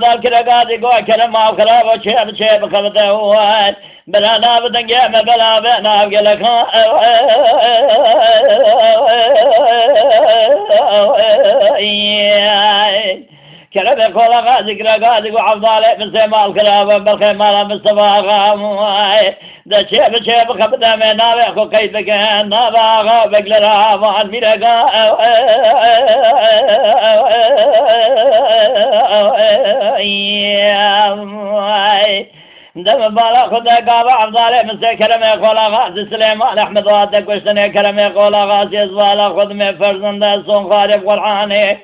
عبدال كرقادي قوى كلمة وخراب وشيب شيب خبته وان بلا ناب دنقيم بلا بناب قلق كلمة قولا غازي كرقادي قوى عبدال بسيما الخراب بالخيمة مصطفى غامواي دا شيب شيب خبته من نابخو كيفك ناباغا بقلرا وان ميرقا دم بالا خدا قابا عبدالي مسي كرمي قولا غازي سليمان احمد واتك وشتني كرمي قولا غازي ازبالا خد من فرزند سون خارب قرحاني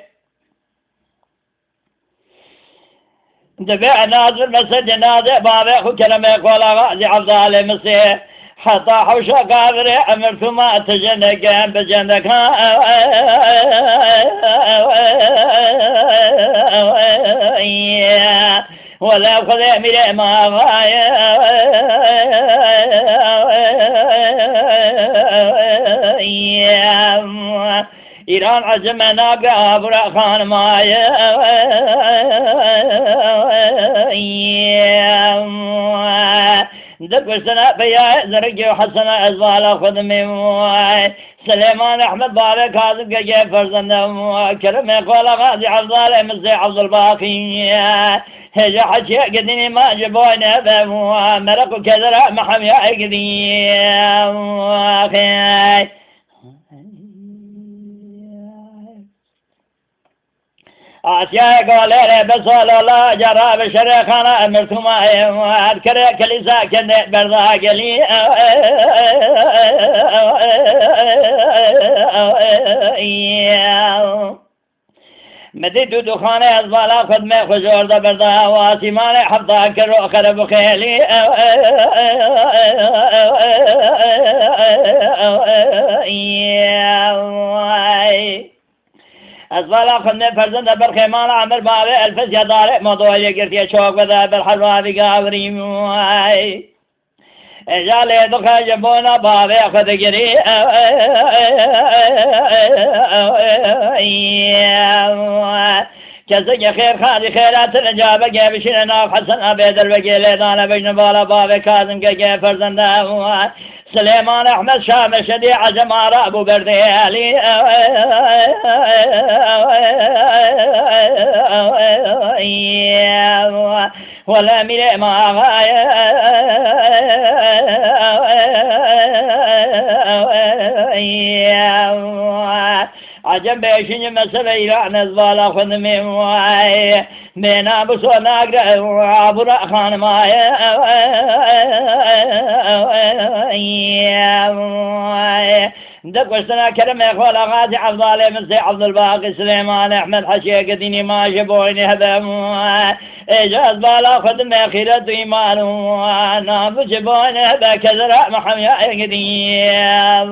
دفع نازل مسجد نازل بابي خو كرمي قولا غازي عبدالي مسي حتى حوشا قابري عمرت ما تجنك بجنك ولا خذ ملء ما غاية إيران عزمنا قابر خان مايا دق سنة فيا زرقي وحسنا أزوالا خذ من سليمان أحمد بابي كاظم كجي فرزند كرم يقول غازي عبدالي مزي عبد الباقي هجا حشي قدني ما جبوين بمو مرق كذرا محمي قدي آسيا قولي بسول الله جرى بشريخانا امرتما اذكر كليسا كنت برضا قلي مديد دخاني أزبالا خدمي خجور دا بردا واسيماني حفظا كرو خرب خيلي أزبالا خدمي فرزند برخيمان عمر بابي الفز يداري موضوع يقرتي شوق بدا بالحرابي قابري جالي دخل جنبونا بابي خد قري كسك خير خالي خيرات الإجابة جيب شرنا حسن أبيد الوكيل دانا بجنبالا بابي كاظم كجي فرزنده سليمان أحمد شام شدي عزم أبو برديالي ولا ملء ما غاية عجب بيشين مسألة إيران أزبالا خذ من واي من أبو سوناقر أبو رأخان ماي دقوشتنا كرم يقول غازي عبدالي مسي عبد الباقي سليمان أحمد حشي قديني ما جبوني هدم إجاز بالا خذ من خيرة إيمان نابو جبوني هذا كذرا محمي قديم